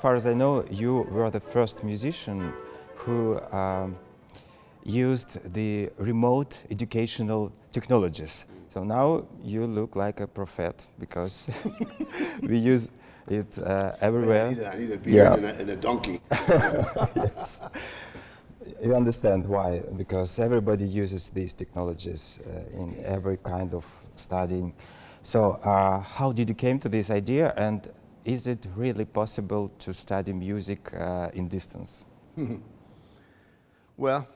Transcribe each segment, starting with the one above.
far as I know, you were the first musician who used the remote educational technologies. So now you look like a prophet because we use it everywhere. I need a beard and a donkey. Yes. You understand why? Because everybody uses these technologies in every kind of studying. So how did you came to this idea, and is it really possible to study music in distance? Well,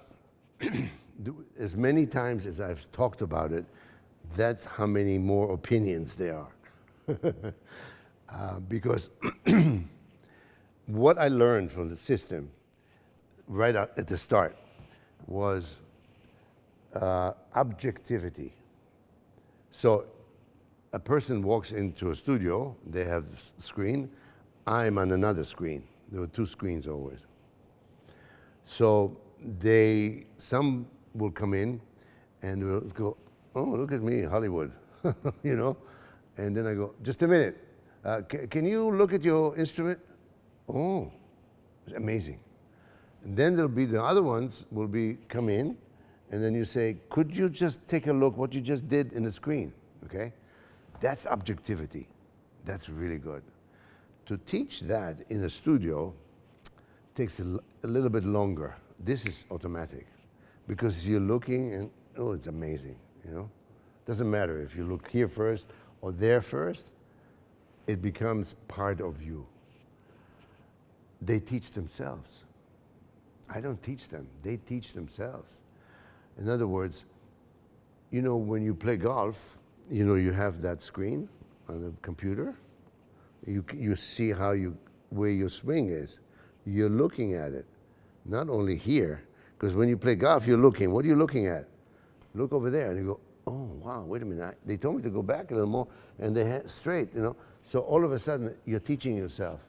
as many times as I've talked about it, that's how many more opinions there are. Because what I learned from the system right at the start was objectivity. So a person walks into a studio, they have a screen, I'm on another screen. There were two screens always. So some will come in and will go, oh, look at me, Hollywood, you know? And then I go, just a minute, can you look at your instrument? Oh, it's amazing. And then there'll be the other ones will be come in, and then you say, could you just take a look what you just did in the screen, okay? That's objectivity. That's really good. To teach that in a studio takes a little bit longer. This is automatic because you're looking and, oh, it's amazing, you know? Doesn't matter if you look here first or there first, it becomes part of you. They teach themselves. I don't teach them, they teach themselves. In other words, you know, when you play golf, you know, you have that screen on the computer. You see where your swing is. You're looking at it, not only here, because when you play golf, you're looking. What are you looking at? Look over there, and you go, oh, wow, wait a minute. They told me to go back a little more, and they had straight, you know. So all of a sudden, you're teaching yourself.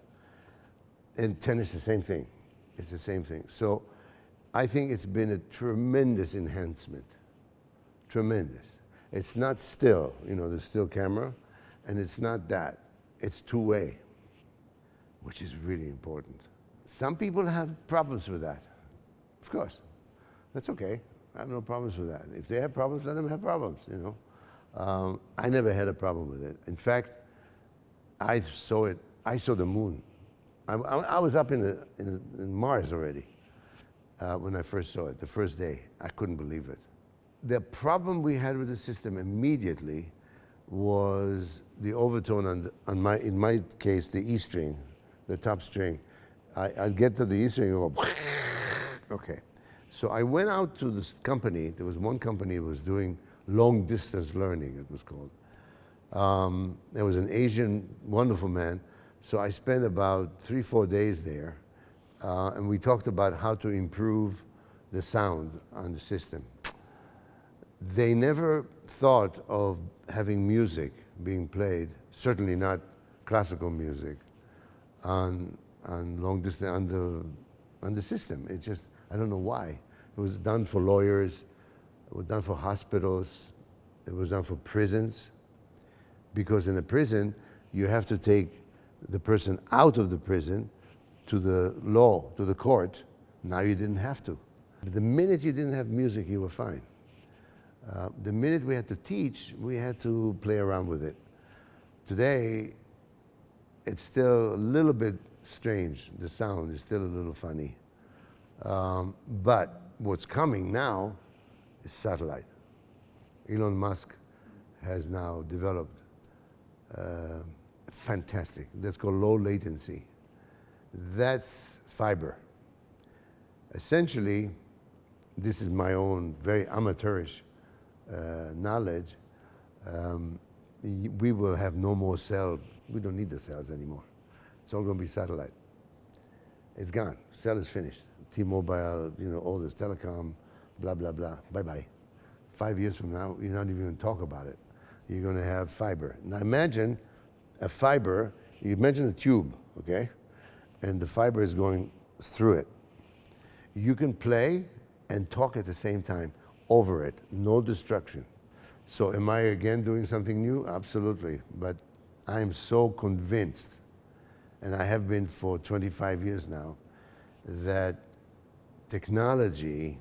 And tennis, the same thing. It's the same thing. So I think it's been a tremendous enhancement. Tremendous. It's not still, you know, the still camera, and it's not that. It's two-way, which is really important. Some people have problems with that. Of course. That's okay. I have no problems with that. If they have problems, let them have problems, you know. I never had a problem with it. In fact, I saw the moon. I was up in Mars already when I first saw it, the first day. I couldn't believe it. The problem we had with the system immediately was the overtone in my case, the E string, the top string. I'd get to the E string and go, okay. So I went out to this company. There was one company that was doing long distance learning, it was called. There was an Asian, wonderful man. So I spent about 3-4 days there, and we talked about how to improve the sound on the system. They never thought of having music being played, certainly not classical music, on long distance on the system. It just, I don't know why. It was done for lawyers, it was done for hospitals, it was done for prisons, because in a prison you have to take the person out of the prison to the law, to the court. Now you didn't have to. But the minute you didn't have music, you were fine. The minute we had to teach, we had to play around with it. Today, it's still a little bit strange. The sound is still a little funny. But what's coming now is satellite. Elon Musk has now developed fantastic. That's called low latency. That's fiber. Essentially, this is my own very amateurish knowledge. We will have no more cell. We don't need the cells anymore. It's all going to be satellite. It's gone. Cell is finished. T-Mobile, you know, all this telecom, blah, blah, blah. Bye-bye. 5 years from now, you're not even going to talk about it. You're going to have fiber. Now imagine a fiber, you imagine a tube, okay? And the fiber is going through it. You can play and talk at the same time over it, no destruction. So am I again doing something new? Absolutely. But I'm so convinced and I have been for 25 years now, that technology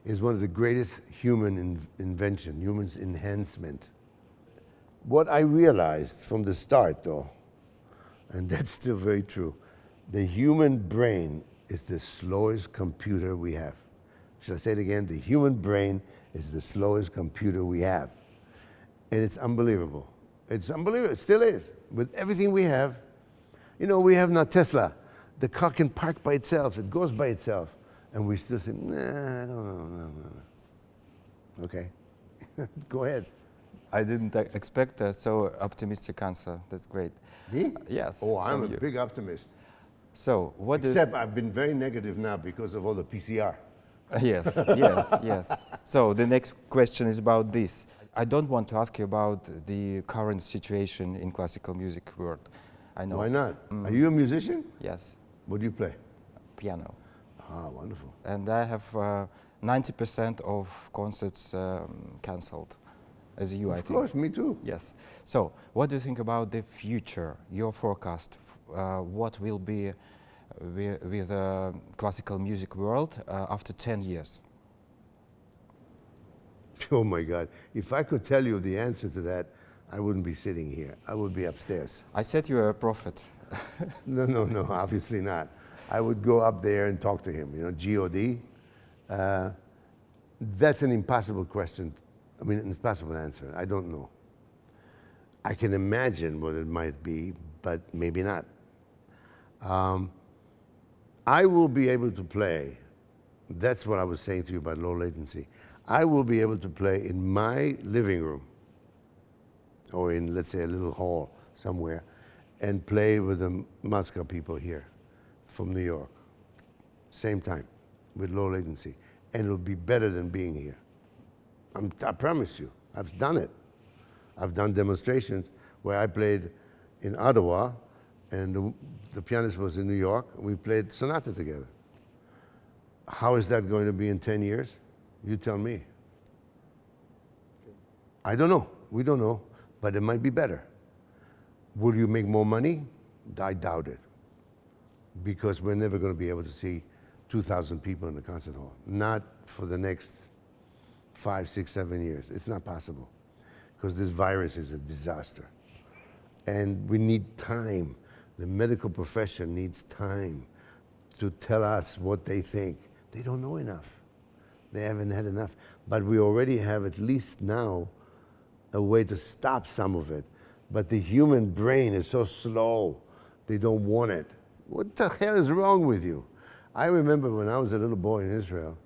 is one of the greatest human invention, human's enhancement. What I realized from the start, though, and that's still very true, the human brain is the slowest computer we have. Should I say it again? The human brain is the slowest computer we have. And it's unbelievable. It's unbelievable. It still is. With everything we have, you know, we have now Tesla. The car can park by itself. It goes by itself. And we still say, nah, I don't know. No. Okay. Go ahead. I didn't expect a so optimistic answer. That's great. Me? Yes. Oh, I'm a from you. big optimist. So what do Except I've been very negative now because of all the PCR. Yes, yes, yes. So the next question is about this. I don't want to ask you about the current situation in classical music world. I know. Why not? Are you a musician? Yes, What do you play? piano. Ah, wonderful. And I have 90% of concerts cancelled, as you, I Of think. course, me too. Yes. So what do you think about the future, your forecast? What will be with the classical music world after 10 years? Oh my God. If I could tell you the answer to that, I wouldn't be sitting here. I would be upstairs. I said you are a prophet. No, obviously not. I would go up there and talk to him, you know, G-O-D. That's an impossible question. I mean, an impossible answer. I don't know. I can imagine what it might be, but maybe not. I will be able to play. That's what I was saying to you about low latency. I will be able to play in my living room or in, let's say, a little hall somewhere and play with the Moscow people here from New York. Same time, with low latency. And it'll be better than being here. I promise you, I've done it. I've done demonstrations where I played in Ottawa and the pianist was in New York, and we played sonata together. How is that going to be in 10 years? You tell me. I don't know. We don't know, but it might be better. Will you make more money? I doubt it, because we're never going to be able to see 2,000 people in the concert hall. Not for the next 5, 6, 7 years. It's not possible, because this virus is a disaster. And we need time. The medical profession needs time to tell us what they think. They don't know enough. They haven't had enough. But we already have, at least now, a way to stop some of it. But the human brain is so slow, they don't want it. What the hell is wrong with you? I remember when I was a little boy in Israel,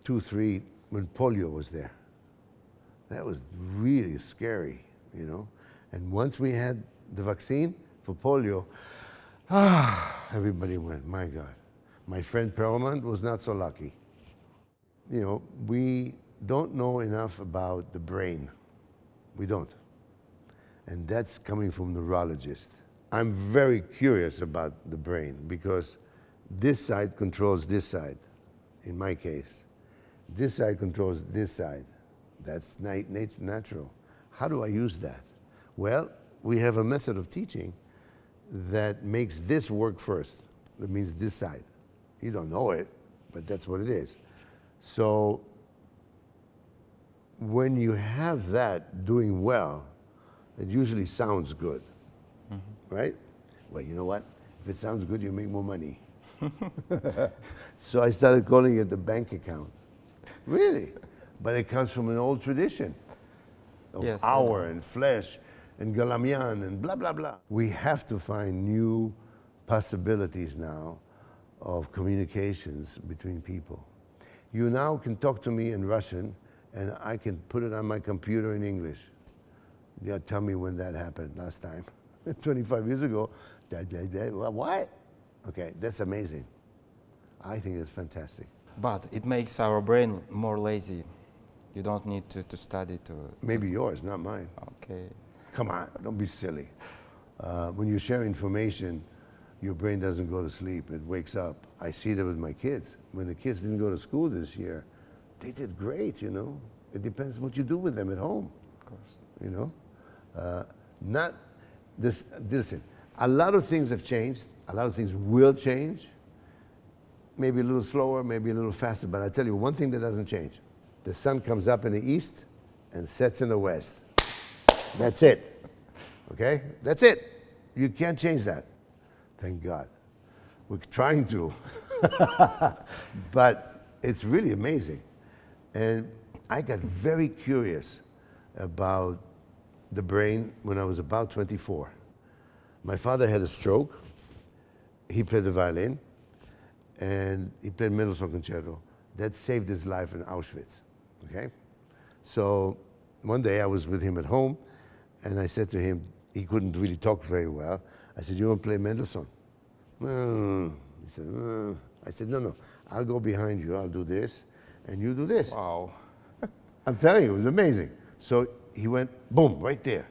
2, 3, when polio was there. That was really scary, you know? And once we had the vaccine for polio, everybody went, my God. My friend Perlman was not so lucky. You know, we don't know enough about the brain. We don't. And that's coming from neurologists. I'm very curious about the brain because this side controls this side, in my case. This side controls this side. That's natural. How do I use that? Well, we have a method of teaching that makes this work first. That means this side. You don't know it, but that's what it is. So when you have that doing well, it usually sounds good, right? Well, you know what? If it sounds good, you make more money. So I started calling it the bank account. Really? But it comes from an old tradition of Yes, hour and flesh and galamian and blah, blah, blah. We have to find new possibilities now of communications between people. You now can talk to me in Russian and I can put it on my computer in English. Yeah, tell me when that happened last time. 25 years ago. What? Okay, that's amazing. I think it's fantastic. But it makes our brain more lazy. You don't need to study to... Maybe yours, not mine. Okay. Come on, don't be silly. When you share information, your brain doesn't go to sleep, it wakes up. I see that with my kids. When the kids didn't go to school this year, they did great, you know. It depends what you do with them at home. Of course. You know? Listen, a lot of things have changed. A lot of things will change. Maybe a little slower, maybe a little faster. But I tell you one thing that doesn't change. The sun comes up in the east and sets in the west. That's it. Okay? That's it. You can't change that. Thank God. We're trying to. But it's really amazing. And I got very curious about the brain when I was about 24. My father had a stroke. He played the violin, and he played Mendelssohn concerto. That saved his life in Auschwitz, okay? So one day I was with him at home, and I said to him, he couldn't really talk very well. I said, you want to play Mendelssohn? He said, I said, no, I'll go behind you, I'll do this, and you do this. Wow. I'm telling you, it was amazing. So he went, boom, right there.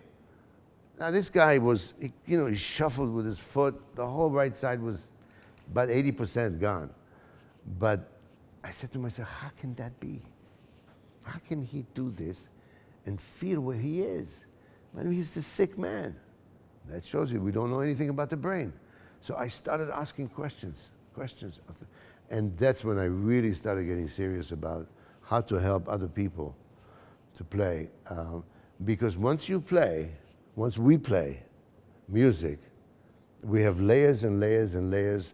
Now this guy was, he shuffled with his foot. The whole right side was about 80% gone. But I said to myself, how can that be? How can he do this and feel where he is? I mean, he's a sick man. That shows you we don't know anything about the brain. So I started asking questions. And that's when I really started getting serious about how to help other people to play. Because once we play music, we have layers and layers and layers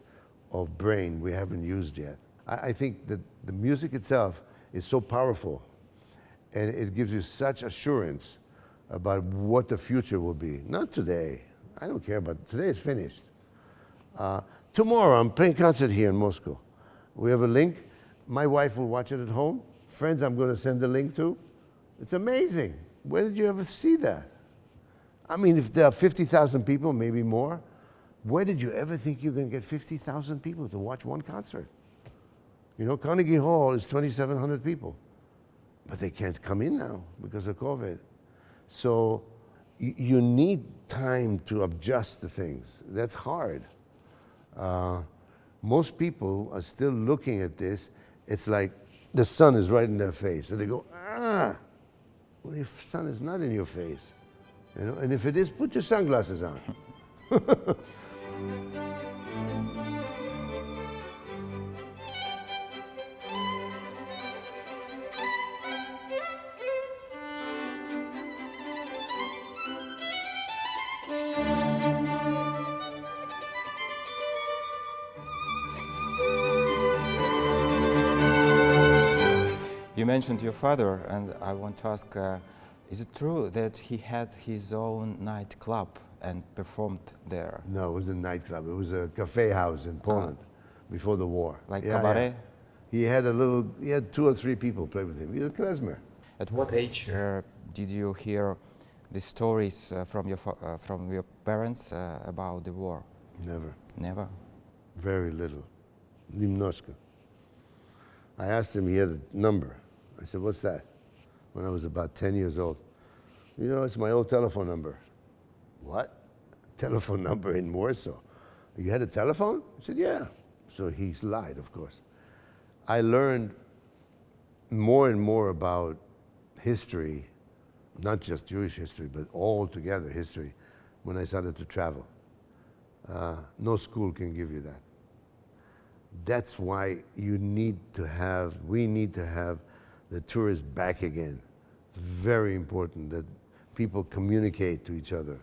of brain we haven't used yet. I think that the music itself is so powerful, and it gives you such assurance about what the future will be. Not today. I don't care about today. It's finished. Tomorrow I'm playing concert here in Moscow. We have a link. My wife will watch it at home. Friends I'm going to send the link to. It's amazing. Where did you ever see that? I mean, if there are 50,000 people, maybe more, where did you ever think you're going to get 50,000 people to watch one concert? Carnegie Hall is 2,700 people, but they can't come in now because of COVID. So you need time to adjust to things. That's hard. Most people are still looking at this. It's like the sun is right in their face, and they go, well, the sun is not in your face. And if it is, put your sunglasses on. You mentioned your father, and I want to ask, is it true that he had his own nightclub and performed there? No, it was a nightclub. It was a cafe house in Poland before the war. Like cabaret? Yeah. He had 2 or 3 people play with him. He was a klezmer. At what age did you hear the stories from your parents about the war? Never. Never? Very little. Немножко. I asked him, he had a number. I said, what's that? When I was about 10 years old. It's my old telephone number. What? Telephone number in Warsaw. You had a telephone? I said, yeah. So he lied, of course. I learned more and more about history, not just Jewish history, but altogether history, when I started to travel. No school can give you that. That's why we need to have the tourists back again. It's very important that people communicate to each other.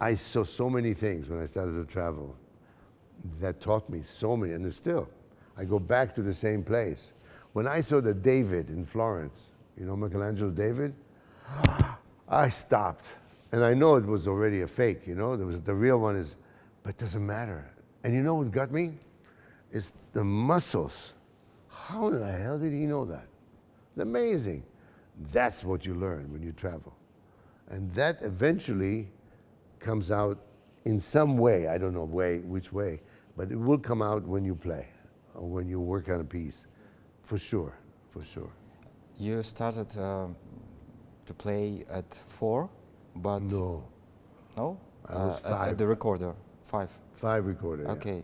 I saw so many things when I started to travel that taught me so many, and still, I go back to the same place. When I saw the David in Florence, Michelangelo David, I stopped. And I know it was already a fake, the real one is, but it doesn't matter. And you know what got me? It's the muscles. How in the hell did he know that? It's amazing. That's what you learn when you travel. And that eventually comes out in some way, I don't know which way, but it will come out when you play or when you work on a piece, for sure. You started to play at 4, but... No. No? I was 5. At the recorder, 5. 5 recorder, okay. Yeah.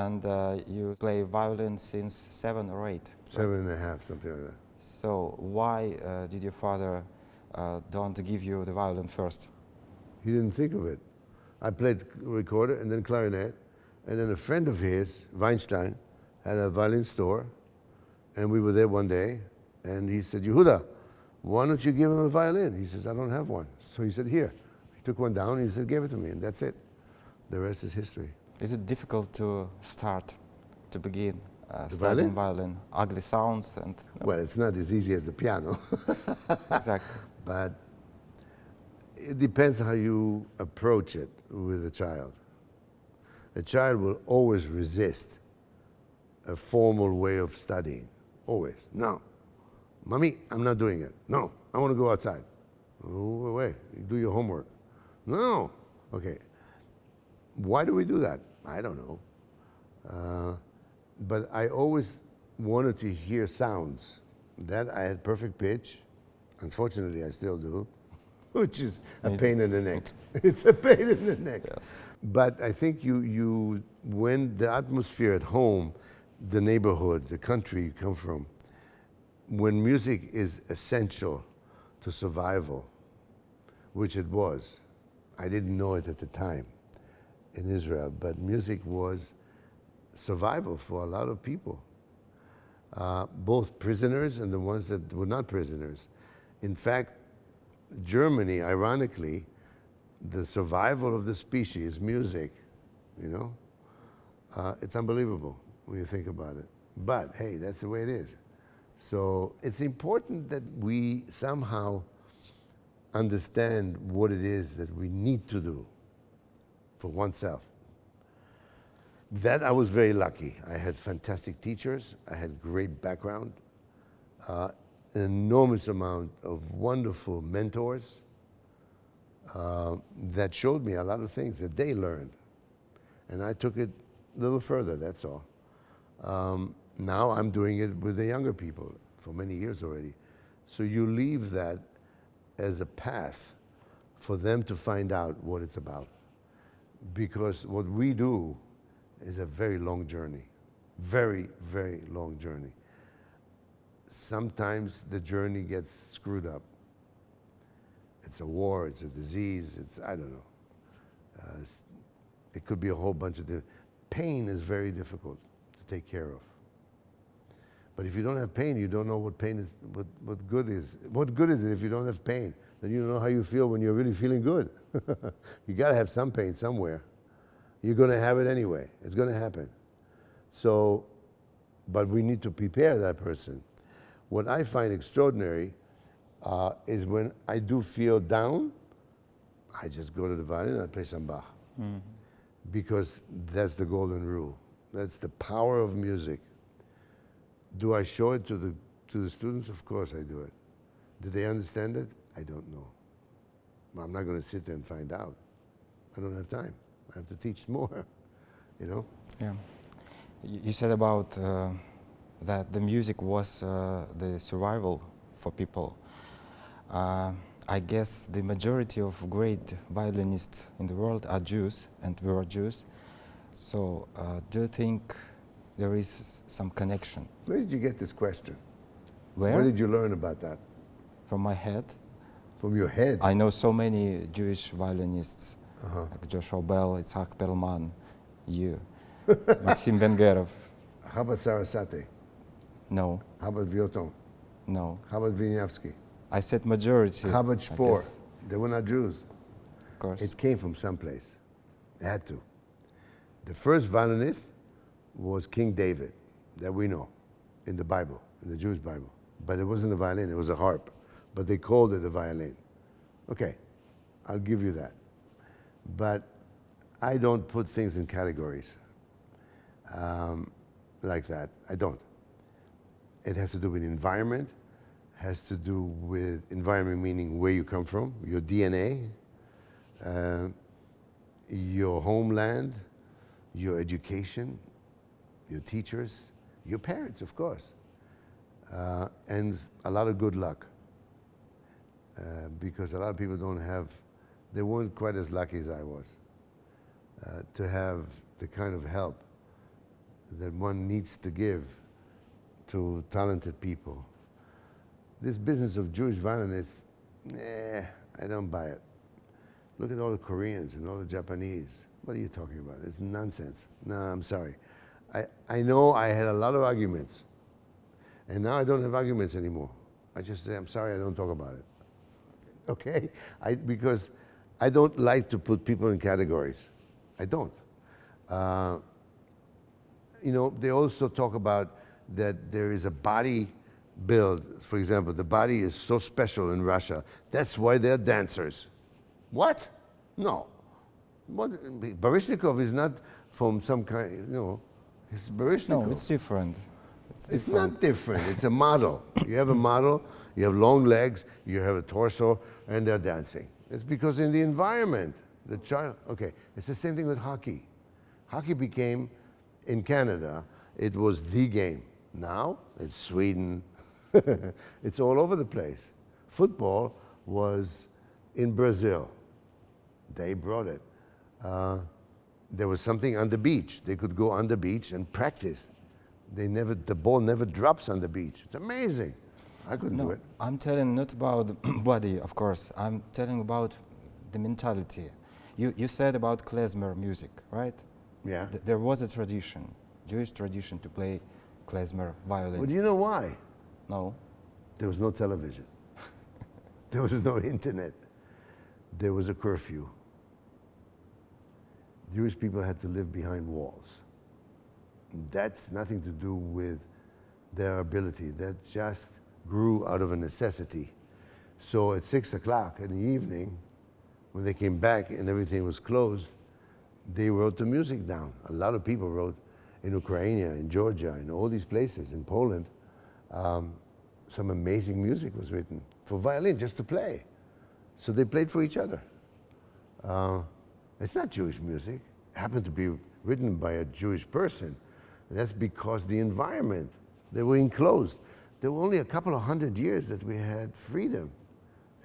And you play violin since 7 or 8? 7.5, something like that. So why did your father don't give you the violin first? He didn't think of it. I played recorder and then clarinet, and then a friend of his, Weinstein, had a violin store, and we were there one day, and he said, Yehuda, why don't you give him a violin? He says, I don't have one. So he said, here. He took one down, and he said, give it to me, and that's it. The rest is history. Is it difficult to start, to begin The studying violin? Ugly sounds and... Well, it's not as easy as the piano. Exactly. But it depends how you approach it with a child. A child will always resist a formal way of studying. Always. No. Mommy, I'm not doing it. No, I want to go outside. Oh, wait, you do your homework. No. Okay. Why do we do that? I don't know. But I always wanted to hear sounds. That I had perfect pitch. Unfortunately, I still do, which is a pain in the neck. It's a pain in the neck. Yes. But I think when the atmosphere at home, the neighborhood, the country you come from, when music is essential to survival, which it was, I didn't know it at the time in Israel, but music was survival for a lot of people, both prisoners and the ones that were not prisoners. In fact, Germany, ironically, the survival of the species, music, you know, it's unbelievable when you think about it. But hey, that's the way it is. So it's important that we somehow understand what it is that we need to do for oneself. That I was very lucky. I had fantastic teachers. I had great background, an enormous amount of wonderful mentors that showed me a lot of things that they learned. And I took it a little further, that's all. Now I'm doing it with the younger people for many years already. So you leave that as a path for them to find out what it's about. Because what we do is a very long journey. Very, very long journey. Sometimes the journey gets screwed up. It's a war, it's a disease, I don't know. It could be a whole bunch of different. Pain is very difficult to take care of. But if you don't have pain, you don't know what pain is, what good is. What good is it if you don't have pain? Then you don't know how you feel when you're really feeling good. You gotta have some pain somewhere. You're gonna have it anyway. It's gonna happen. So, but we need to prepare that person. What I find extraordinary is when I do feel down, I just go to the violin and I play some Bach. Mm-hmm. Because that's the golden rule. That's the power of music. Do I show it to the students? Of course I do it. Do they understand it? I don't know. I'm not going to sit there and find out. I don't have time. I have to teach more, you know? Yeah. You said about that the music was the survival for people. I guess the majority of great violinists in the world are Jews, and we are Jews. So do you think there is some connection? Where did you get this question? Where did you learn about that? From my head. From your head? I know so many Jewish violinists, like Joshua Bell, Itzhak Perlman, you, Maxim Bengerov. How about Sarasate? No. How about Vioton? No. How about Wieniawski? I said majority. How about Spohr? They were not Jews. Of course. It came from someplace. It had to. The first violinist was King David, that we know, in the Bible, in the Jewish Bible. But it wasn't a violin, it was a harp. But they called it a violin. Okay, I'll give you that. But I don't put things in categories like that. I don't. It has to do with environment, has to do with environment meaning where you come from, your DNA, your homeland, your education, your teachers, your parents, of course, and a lot of good luck. Because a lot of people they weren't quite as lucky as I was to have the kind of help that one needs to give to talented people. This business of Jewish violinists, I don't buy it. Look at all the Koreans and all the Japanese. What are you talking about? It's nonsense. No, I'm sorry. I know I had a lot of arguments, and now I don't have arguments anymore. I just say, I'm sorry, I don't talk about it. Okay? Because I don't like to put people in categories. I don't. You know, they also talk about that there is a body build. For example, the body is so special in Russia. That's why they're dancers. What? No. What? Baryshnikov is not from some kind, you know, it's Baryshnikov. No, it's different. It's not different. It's a model. You have a model, you have long legs, you have a torso, and they're dancing. It's because in the environment, the child, okay, it's the same thing with hockey. Hockey became, in Canada, it was the game. Now, it's Sweden. It's all over the place. Football was in Brazil. They brought it. There was something on the beach. They could go on the beach and practice. The ball never drops on the beach. It's amazing. I couldn't do it. I'm telling not about the body, of course. I'm telling about the mentality. You said about klezmer music, right? Yeah. There was a tradition, Jewish tradition, to play klezmer violin. Well, do you know why? No. There was no television. There was no internet. There was a curfew. Jewish people had to live behind walls. That's nothing to do with their ability. That just grew out of a necessity. So at 6 o'clock in the evening, when they came back and everything was closed, they wrote the music down. A lot of people wrote in Ukraine, in Georgia, in all these places, in Poland. Some amazing music was written for violin, just to play. So they played for each other. It's not Jewish music. It happened to be written by a Jewish person. That's because the environment, they were enclosed. There were only a couple of 100 years that we had freedom,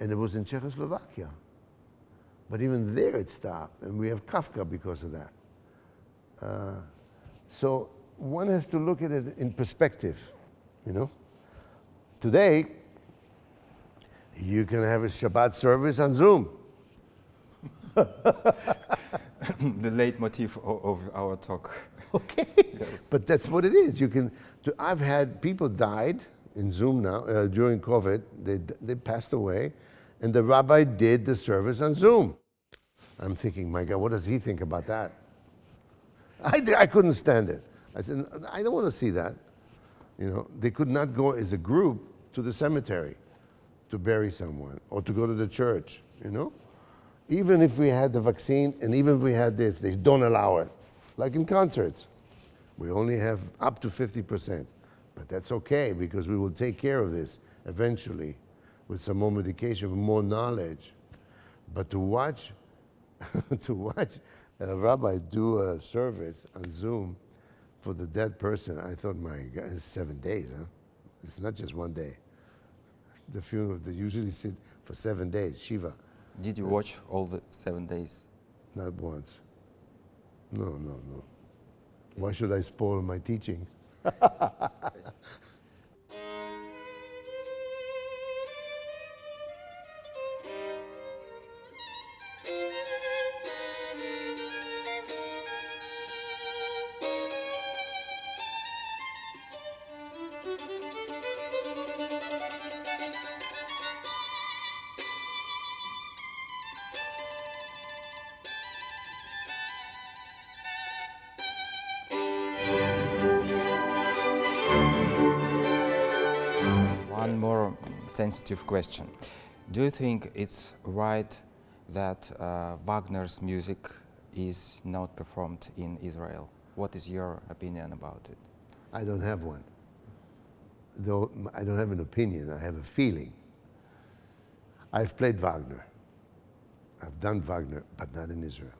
and it was in Czechoslovakia. But even there it stopped, and we have Kafka because of that. So one has to look at it in perspective, you know? Today, you can have a Shabbat service on Zoom. The leitmotif of our talk. Okay, Yes. but that's what it is. You can. I've had people died in Zoom now during COVID. They passed away, and the rabbi did the service on Zoom. I'm thinking, my God, what does he think about that? I couldn't stand it. I said, I don't want to see that. You know, they could not go as a group to the cemetery to bury someone or to go to the church. You know, even if we had the vaccine and even if we had this, they don't allow it. Like in concerts, we only have up to 50%, but that's okay because we will take care of this eventually with some more medication, with more knowledge. But to watch, a rabbi do a service on Zoom for the dead person, I thought, my God, it's 7 days, huh? It's not just one day. The funeral, they usually sit for 7 days, Shiva. Did you watch all the 7 days? Not once. No. Why should I spoil my teaching? One more sensitive question. Do you think it's right that Wagner's music is not performed in Israel? What is your opinion about it? I don't have one. Though I don't have an opinion, I have a feeling. I've played Wagner. I've done Wagner, but not in Israel.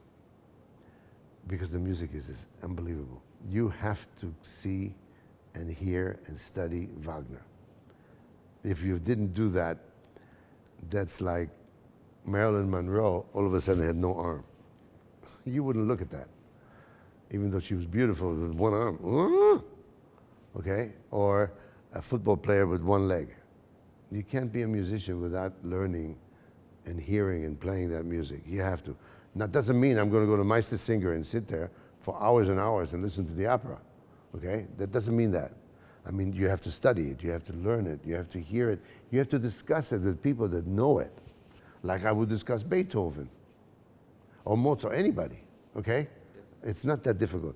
Because the music is unbelievable. You have to see and hear and study Wagner. If you didn't do that, that's like Marilyn Monroe all of a sudden had no arm. You wouldn't look at that, even though she was beautiful with one arm. Okay? Or a football player with one leg. You can't be a musician without learning and hearing and playing that music. You have to. That doesn't mean I'm going to go to Meistersinger and sit there for hours and hours and listen to the opera, okay? That doesn't mean that. I mean, you have to study it, you have to learn it, you have to hear it, you have to discuss it with people that know it. Like I would discuss Beethoven or Mozart, anybody, okay? Yes. It's not that difficult.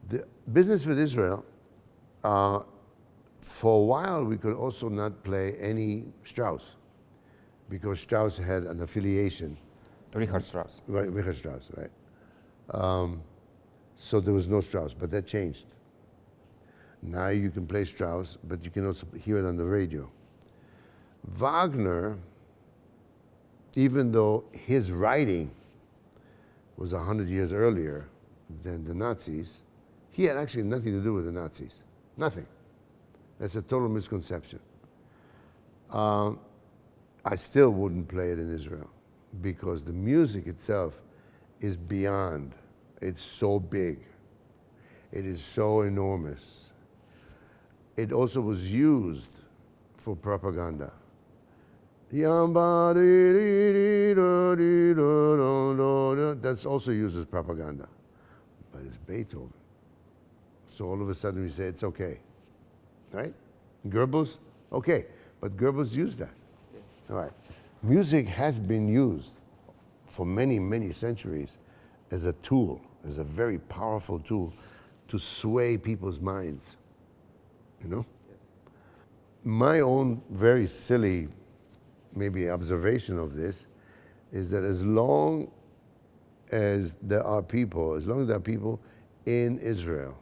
The business with Israel, for a while we could also not play any Strauss because Strauss had an affiliation. Richard Strauss. Right, Richard Strauss, right. So there was no Strauss, but that changed. Now you can play Strauss, but you can also hear it on the radio. Wagner, even though his writing was 100 years earlier than the Nazis, he had actually nothing to do with the Nazis. Nothing. That's a total misconception. I still wouldn't play it in Israel because the music itself is beyond. It's so big. It is so enormous. It also was used for propaganda. That's also used as propaganda. But it's Beethoven. So all of a sudden we say it's okay. Right? Goebbels, okay. But Goebbels used that. Yes. All right. Music has been used for many, many centuries as a tool, as a very powerful tool to sway people's minds. You know? Yes. My own very silly, maybe observation of this is that as long as there are people in Israel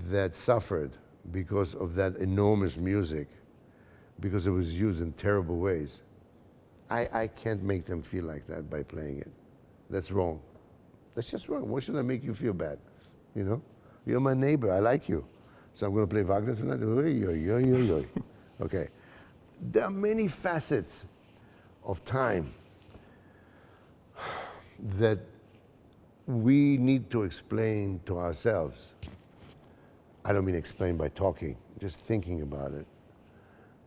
that suffered because of that enormous music, because it was used in terrible ways, I can't make them feel like that by playing it. That's wrong. That's just wrong. Why should I make you feel bad? You know? You're my neighbor. I like you. So I'm going to play Wagner tonight? Oy, oy, oy, oy, oy. Okay. There are many facets of time that we need to explain to ourselves. I don't mean explain by talking, just thinking about it.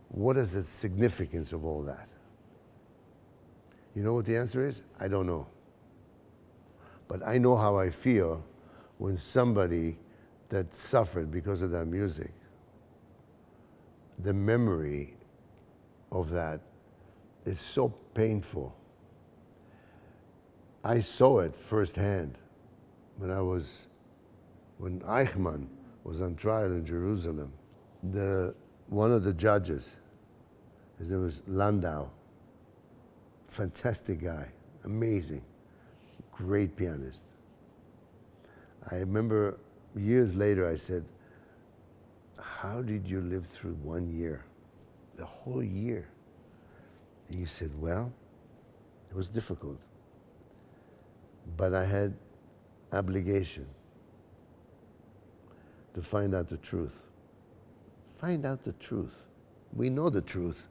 What is the significance of all that? You know what the answer is? I don't know. But I know how I feel when somebody that suffered because of that music, the memory of that is so painful. I saw it firsthand when Eichmann was on trial in Jerusalem. One of the judges, his name was Landau, fantastic guy, amazing, great pianist. I remember years later I said, how did you live through 1 year, the whole year? And he said, well, it was difficult, but I had obligation to find out the truth. Find out the truth. We know the truth,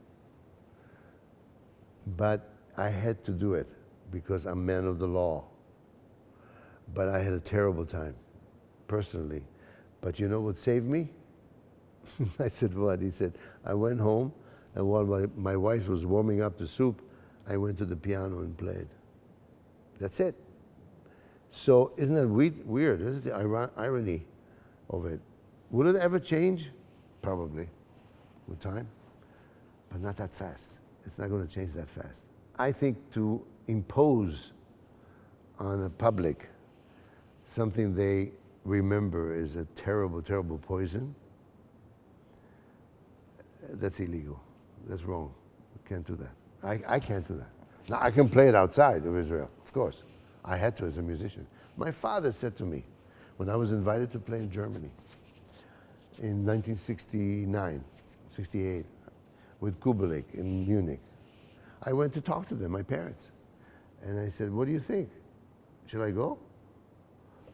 but I had to do it because I'm man of the law. But I had a terrible time, personally. But you know what saved me? I said, what? He said, I went home, and while my wife was warming up the soup, I went to the piano and played. That's it. So isn't that weird? This is the irony of it. Will it ever change? Probably, with time, but not that fast. It's not going to change that fast. I think to impose on a public something they remember is a terrible, terrible poison, that's illegal. That's wrong. You can't do that. I can't do that. Now, I can play it outside of Israel, of course. I had to as a musician. My father said to me, when I was invited to play in Germany in 1969, 68, with Kubelik in Munich, I went to talk to them, my parents. And I said, what do you think? Should I go?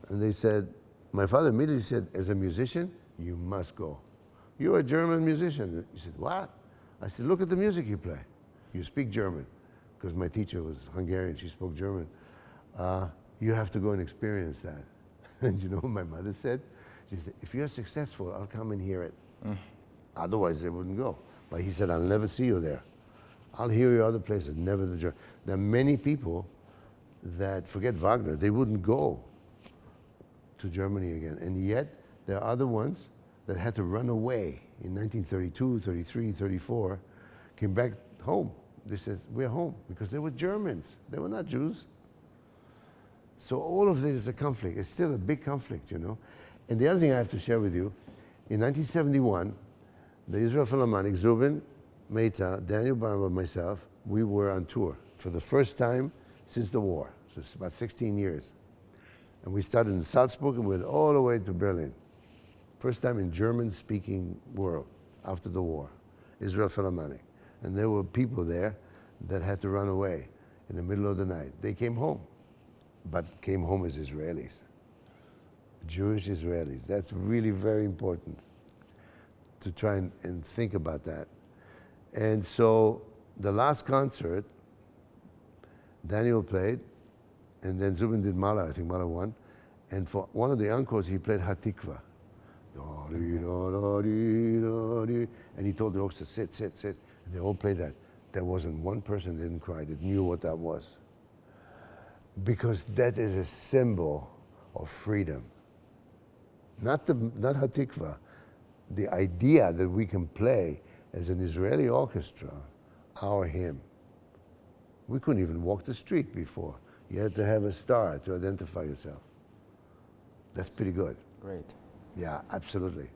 And they said, my father immediately said, as a musician, you must go. You're a German musician. He said, what? I said, look at the music you play. You speak German, because my teacher was Hungarian, she spoke German. You have to go and experience that. And you know what my mother said? She said, if you're successful, I'll come and hear it. Otherwise, they wouldn't go. But he said, I'll never see you there. I'll hear you other places, never the German. There are many people that forget Wagner. They wouldn't go to Germany again. And yet, there are other ones that had to run away in 1932, 33, 34, came back home. They says, we're home, because they were Germans. They were not Jews. So all of this is a conflict. It's still a big conflict, you know. And the other thing I have to share with you, in 1971, the Israel Philharmonic, Zubin, Mehta, Daniel Barber, myself, we were on tour for the first time since the war. So it's about 16 years. And we started in Salzburg and went all the way to Berlin. First time in German-speaking world after the war, Israel Philharmonic. And there were people there that had to run away in the middle of the night. They came home, but came home as Israelis, Jewish Israelis. That's really very important to try and think about that. And so the last concert, Daniel played, and then Zubin did Mahler, I think Mahler won. And for one of the encores, he played Hatikva. And he told the orchestra, sit, sit, sit. And they all played that. There wasn't one person that didn't cry, that knew what that was. Because that is a symbol of freedom. Not Hatikva, the idea that we can play as an Israeli orchestra our hymn. We couldn't even walk the street before. You had to have a star to identify yourself. That's pretty good. Great. Yeah, absolutely.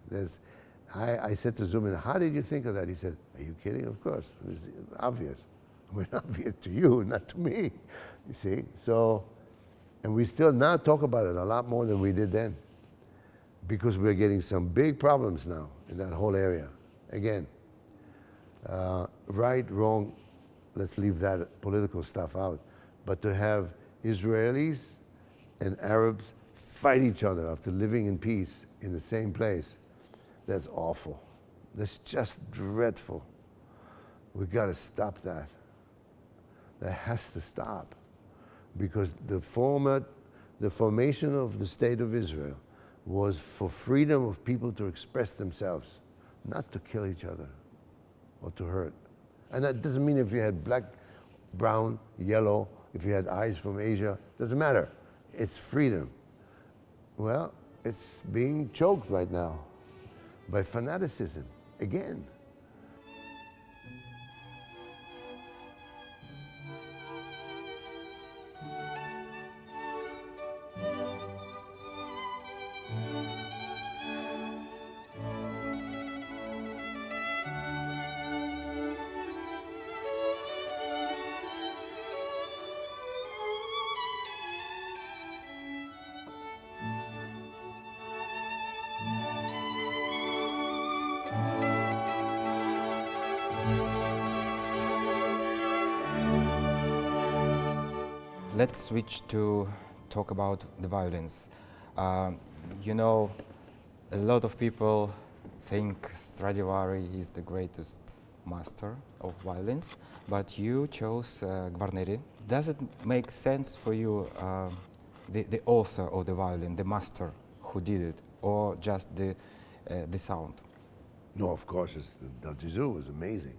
I said to Zubin, how did you think of that? He said, are you kidding? Of course. It's obvious. Well, obvious to you, not to me. You see? So, and we still now talk about it a lot more than we did then, because we're getting some big problems now in that whole area. Again, right, wrong, let's leave that political stuff out. But to have Israelis and Arabs fight each other after living in peace in the same place, that's awful. That's just dreadful. We've got to stop that. That has to stop. Because the formation of the State of Israel was for freedom of people to express themselves, not to kill each other or to hurt. And that doesn't mean if you had black, brown, yellow, if you had eyes from Asia, doesn't matter. It's freedom. Well, it's being choked right now by fanaticism, again. Let's switch to talk about the violins. You know, a lot of people think Stradivari is the greatest master of violins, but you chose Guarneri. Does it make sense for you, the author of the violin, the master who did it, or just the sound? No, of course, Daljizu was amazing.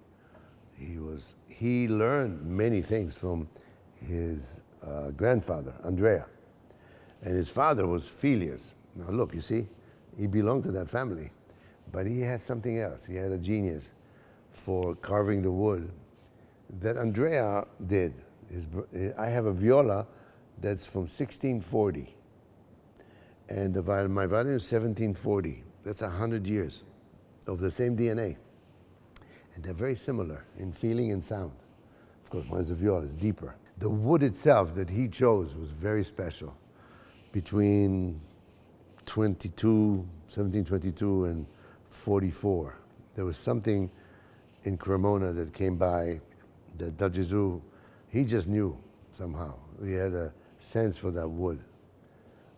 He learned many things from his grandfather, Andrea. And his father was Filius. Now look, you see, he belonged to that family, but he had something else. He had a genius for carving the wood that Andrea did. I have a viola that's from 1640, and my violin is 1740. That's 100 years of the same DNA. And they're very similar in feeling and sound. Of course, one is a viola, it's deeper. The wood itself that he chose was very special. Between 1722 and 44, there was something in Cremona that came by that Daljizu, he just knew somehow. He had a sense for that wood.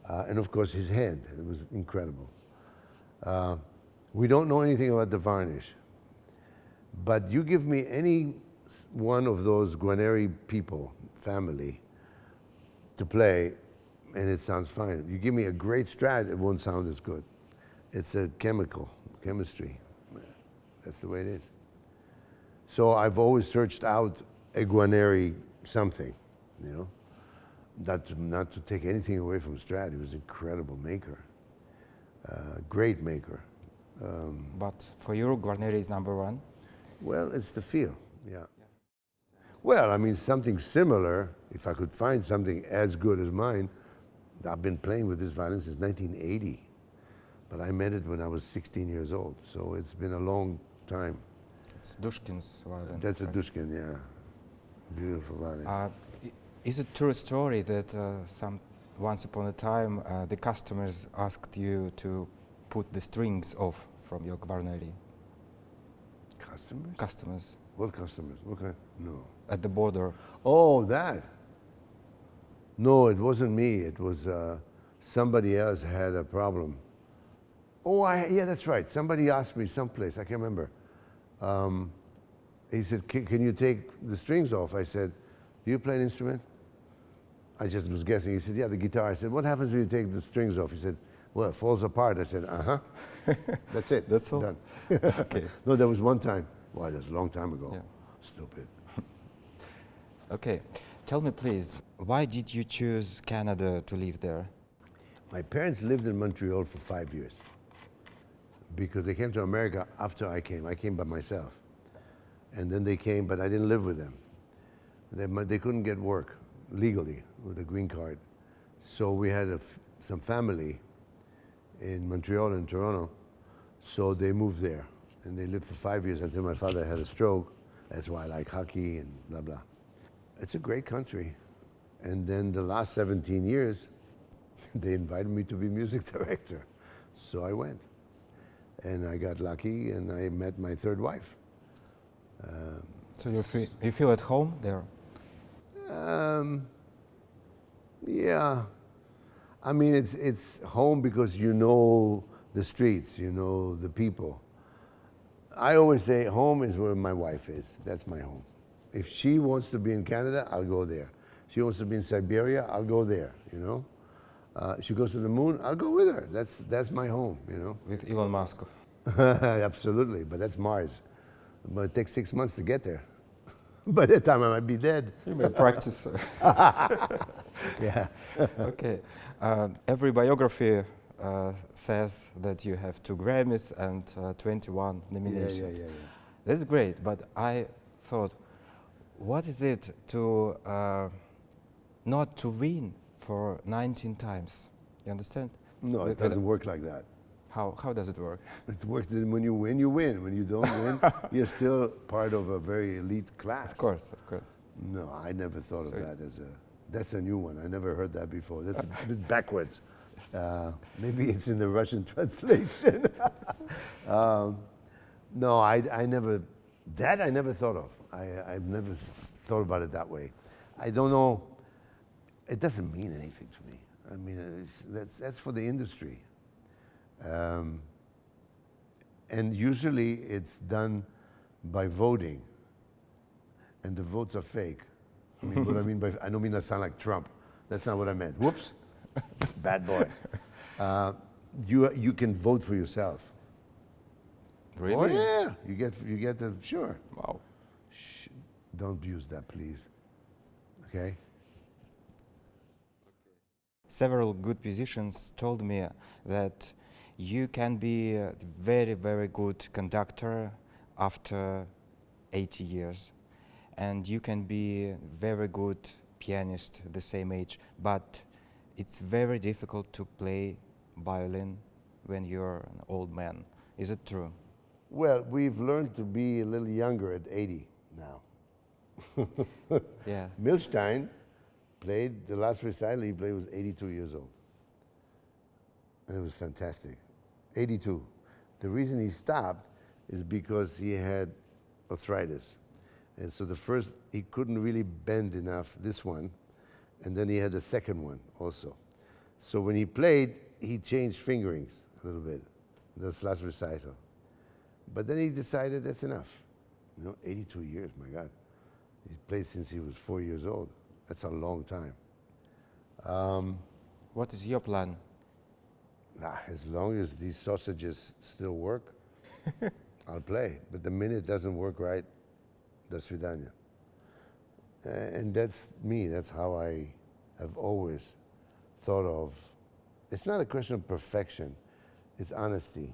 And of course his hand, it was incredible. We don't know anything about the varnish, but you give me any one of those Guarneri people, family, to play, and it sounds fine. You give me a great Strad, it won't sound as good. It's a chemistry. That's the way it is. So I've always searched out a Guarneri something, you know. Not to take anything away from Strad, he was an incredible maker, great maker. But for you, Guarneri is number one? Well, it's the feel, yeah. Well, I mean, something similar, if I could find something as good as mine. I've been playing with this violin since 1980, but I met it when I was 16 years old, so it's been a long time. It's Dushkin's violin. That's a Dushkin, yeah. Beautiful violin. Is it true story that once upon a time the customers asked you to put the strings off from your Guarneri? Customers? Customers. What customers? Okay, no. At the border. Oh, that. No, it wasn't me. It was somebody else had a problem. Oh, yeah, that's right. Somebody asked me someplace. I can't remember. He said, "Can you take the strings off?" I said, "Do you play an instrument?" I just was guessing. He said, "Yeah, the guitar." I said, "What happens when you take the strings off?" He said, "Well, it falls apart." I said, "Uh-huh." That's it. That's all? Done. Okay. No, there was one time. Well, that was a long time ago. Yeah. Stupid. Okay. Tell me, please, why did you choose Canada to live there? My parents lived in Montreal for 5 years because they came to America after I came. I came by myself. And then they came, but I didn't live with them. They couldn't get work legally with a green card. So we had some family in Montreal and Toronto, so they moved there. And they lived for 5 years until my father had a stroke. That's why I like hockey and blah, blah. It's a great country. And then the last 17 years, they invited me to be music director. So I went. And I got lucky and I met my third wife. So you feel at home there? Yeah. I mean, it's home because you know the streets, you know the people. I always say home is where my wife is. That's my home. If she wants to be in Canada, I'll go there. She wants to be in Siberia, I'll go there, you know. She goes to the moon, I'll go with her. That's my home, you know. With Elon Musk? Absolutely, but that's Mars. But it takes 6 months to get there. By that time I might be dead. You may practice. Yeah. Okay. Every biography says that you have 2 Grammys and 21 nominations. Yeah. That's great, but I thought, what is it to not to win for 19 times? You understand? No, it doesn't work like that. How does it work? It works that when you win, you win. When you don't win, you're still part of a very elite class. Of course. No, I never thought of that as that's a new one. I never heard that before. That's a bit backwards. Maybe it's in the Russian translation. No, I never thought of. I've never thought about it that way. I don't know. It doesn't mean anything to me. I mean, that's for the industry. And usually it's done by voting, and the votes are fake. I mean, what I mean by, I don't mean to sound like Trump. That's not what I meant. Whoops, bad boy. You can vote for yourself. Really? Oh yeah, you get the, sure. Wow. Shh, don't use that, please. Okay? Several good musicians told me that you can be a very, very good conductor after 80 years. And you can be very good pianist at the same age. But it's very difficult to play violin when you're an old man. Is it true? Well, we've learned to be a little younger at 80 now. Yeah. Milstein played, the last recital he played was 82 years old. And it was fantastic. 82. The reason he stopped is because he had arthritis. And so he couldn't really bend enough, this one, and then he had the second one also. So when he played, he changed fingerings a little bit, this last recital. But then he decided that's enough. 82 years, my God. He's played since he was 4 years old. That's a long time. What is your plan? As long as these sausages still work, I'll play. But the minute it doesn't work right, До свидания. And that's me. That's how I have always thought of. It's not a question of perfection. It's honesty.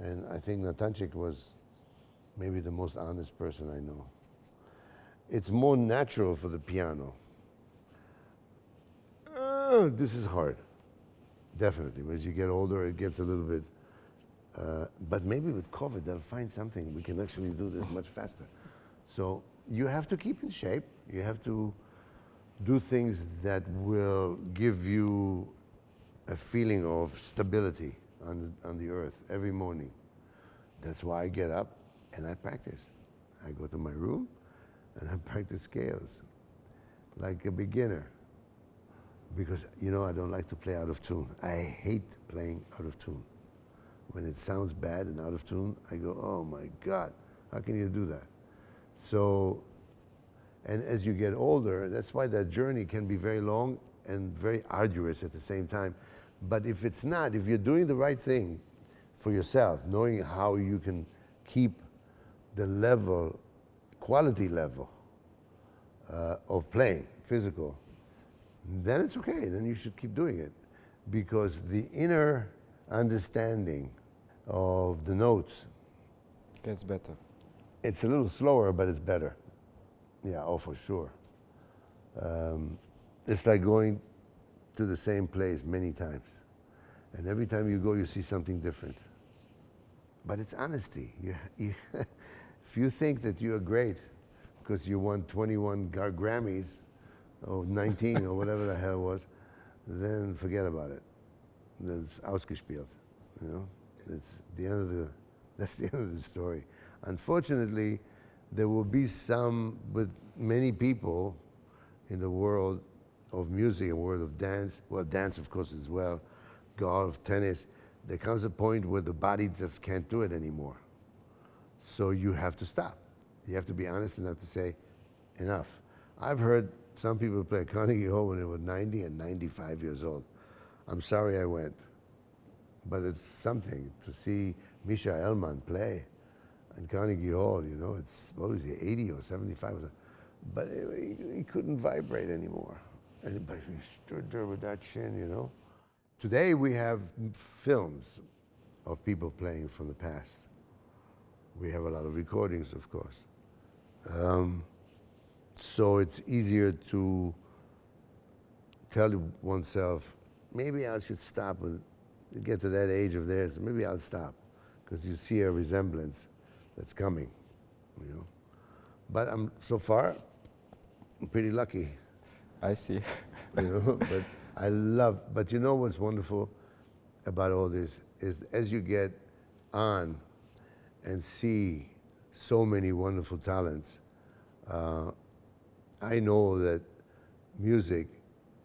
And I think Natanchik was maybe the most honest person I know. It's more natural for the piano. This is hard. Definitely. As you get older, it gets a little bit. But maybe with COVID, they'll find something. We can actually do this much faster. So you have to keep in shape. You have to do things that will give you a feeling of stability on the earth every morning. That's why I get up and I practice. I go to my room and I practice scales like a beginner. Because, you know, I don't like to play out of tune. I hate playing out of tune. When it sounds bad and out of tune, I go, oh my God, how can you do that? So, and as you get older, that's why that journey can be very long and very arduous at the same time. But if it's not, if you're doing the right thing for yourself, knowing how you can keep the level, quality level of playing, physical, then it's okay, then you should keep doing it. Because the inner understanding of the notes Gets better. it's a little slower, but it's better. Yeah, oh, for sure. It's like going to the same place many times. And every time you go, you see something different. But it's honesty. If you think that you're great because you won 21 Grammys, or 19, or whatever the hell it was, then forget about it. That's ausgespielt, you know? That's the end of the story. Unfortunately, there will be some, with many people in the world of music and world of dance, well, dance of course as well, golf, tennis, there comes a point where the body just can't do it anymore. So you have to stop. You have to be honest enough to say, enough. I've heard some people play Carnegie Hall when they were 90 and 95 years old. I'm sorry I went. But it's something to see Misha Elman play in Carnegie Hall, you know, it's, what was he, 80 or 75? But he couldn't vibrate anymore. But he stood there with that chin, you know. Today we have films of people playing from the past. We have a lot of recordings, of course. So it's easier to tell oneself, maybe I should stop and get to that age of theirs. Maybe I'll stop, because you see a resemblance that's coming, you know. But so far, I'm pretty lucky. I see. You know, but you know what's wonderful about all this is as you get on and see so many wonderful talents, I know that music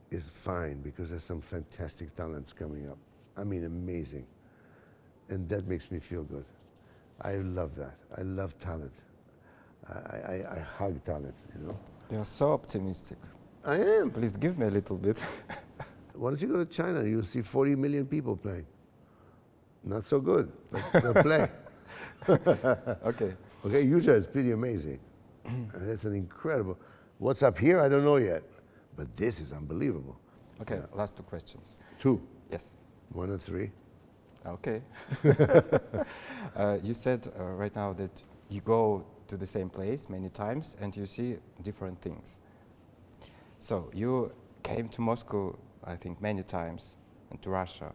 is fine because there's some fantastic talents coming up. I mean, amazing. And that makes me feel good. I love that. I love talent. I hug talent, you know. You're so optimistic. I am. Please give me a little bit. Why don't you go to China? You'll see 40 million people playing. Not so good, but they'll play. Okay. Okay, Utah is pretty amazing. And it's an incredible. What's up here, I don't know yet. But this is unbelievable. Okay, Yeah. last two questions. 2. Yes. 1 and 3. Okay. You said right now that you go to the same place many times and you see different things. So you came to Moscow, I think, many times, and to Russia,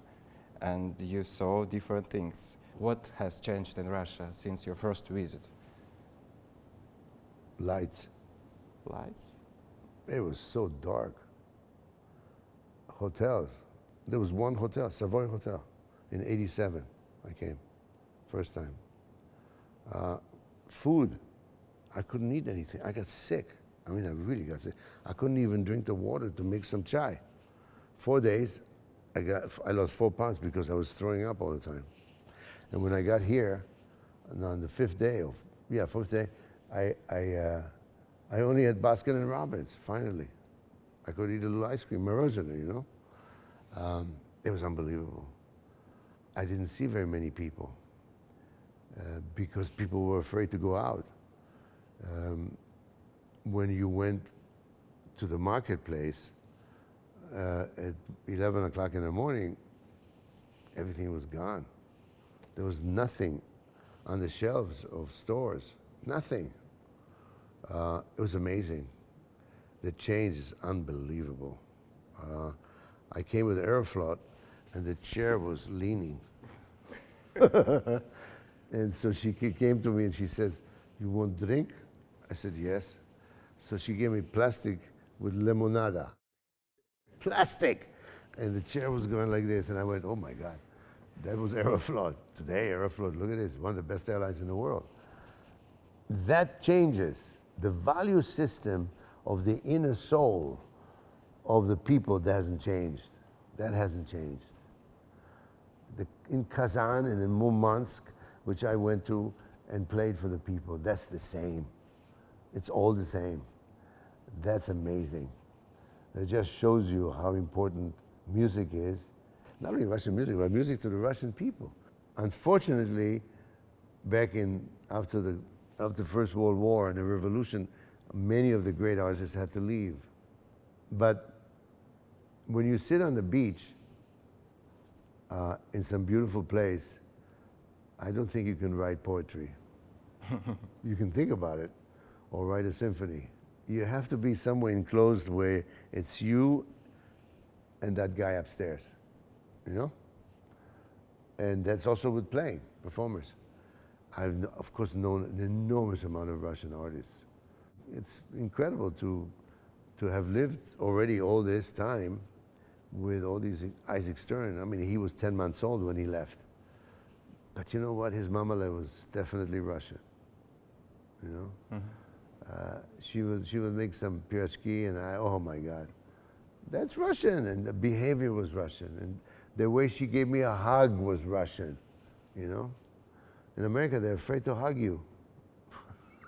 and you saw different things. What has changed in Russia since your first visit? Lights. Lights? It was so dark. Hotels. There was one hotel, Savoy Hotel, in '87. I came, first time. Food. I couldn't eat anything. I got sick. I mean, I really got sick. I couldn't even drink the water to make some chai. 4 days, I lost 4 pounds because I was throwing up all the time. And when I got here, and on the 5th day, I only had Baskin and Robbins, finally. I could eat a little ice cream, morozzino, you know? It was unbelievable. I didn't see very many people because people were afraid to go out. When you went to the marketplace at 11 o'clock in the morning, everything was gone. There was nothing on the shelves of stores, nothing. It was amazing. The change is unbelievable. I came with Aeroflot, and the chair was leaning. And so she came to me and she says, "You want drink?" I said, "Yes." So she gave me plastic with limonada. Plastic! And the chair was going like this, and I went, "Oh my God." That was Aeroflot. Today, Aeroflot, look at this, one of the best airlines in the world. That changes. The value system of the inner soul of the people that hasn't changed. That hasn't changed. In Kazan and in Murmansk, which I went to and played for the people, that's the same. It's all the same. That's amazing. It just shows you how important music is. Not only Russian music, but music to the Russian people. Unfortunately, back after the First World War and the Revolution, many of the great artists had to leave. But when you sit on the beach in some beautiful place, I don't think you can write poetry. You can think about it or write a symphony. You have to be somewhere enclosed where it's you and that guy upstairs, you know? And that's also with playing, performers. I've, of course, known an enormous amount of Russian artists. It's incredible to have lived already all this time with all these Isaac Stern. I mean, he was 10 months old when he left. But you know what? His mamale was definitely Russian, you know? Mm-hmm. She would make some pierogi, and oh my God, that's Russian. And the behavior was Russian. And the way she gave me a hug was Russian, you know? In America, they're afraid to hug you.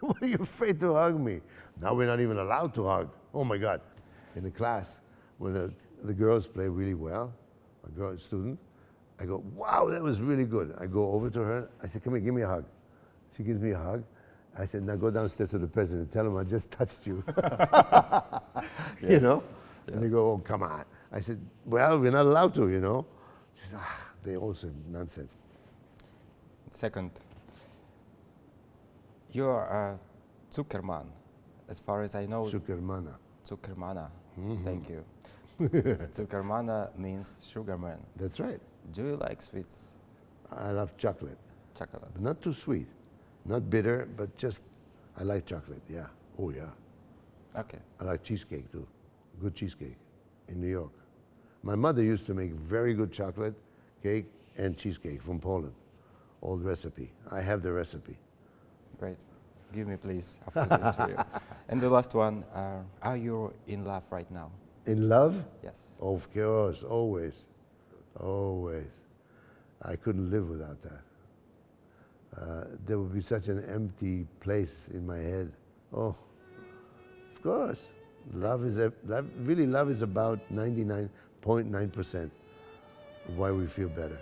Why are you afraid to hug me? Now we're not even allowed to hug. Oh my God. In the class, when the girls play really well, a girl student, I go, "Wow, that was really good." I go over to her, I said, "Come here, give me a hug." She gives me a hug. I said, "Now go downstairs to the president, tell him I just touched you." Yes. You know? Yes. And they go, "Oh, come on." I said, "Well, we're not allowed to, you know." She said, they all say nonsense. Second, you're a Zukerman, as far as I know. Zukermana. Zukermana, thank you. Zukermana means sugarman. That's right. Do you like sweets? I love chocolate. Chocolate. But not too sweet. Not bitter, but just, I like chocolate, yeah. Oh, yeah. Okay. I like cheesecake, too. Good cheesecake in New York. My mother used to make very good chocolate cake and cheesecake from Poland. Old recipe. I have the recipe. Great. Give me, please, after the interview. And the last one, are you in love right now? In love? Yes. Of course, always. Always. I couldn't live without that. There would be such an empty place in my head. Oh, of course. Love is about 99.9% of why we feel better.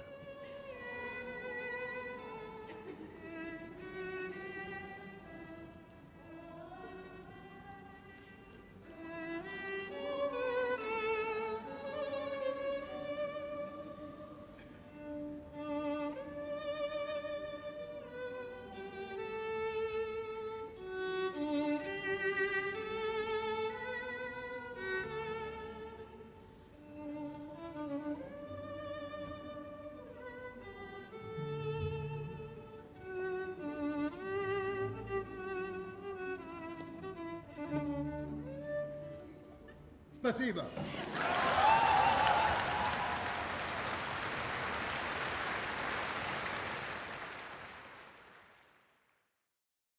Спасибо.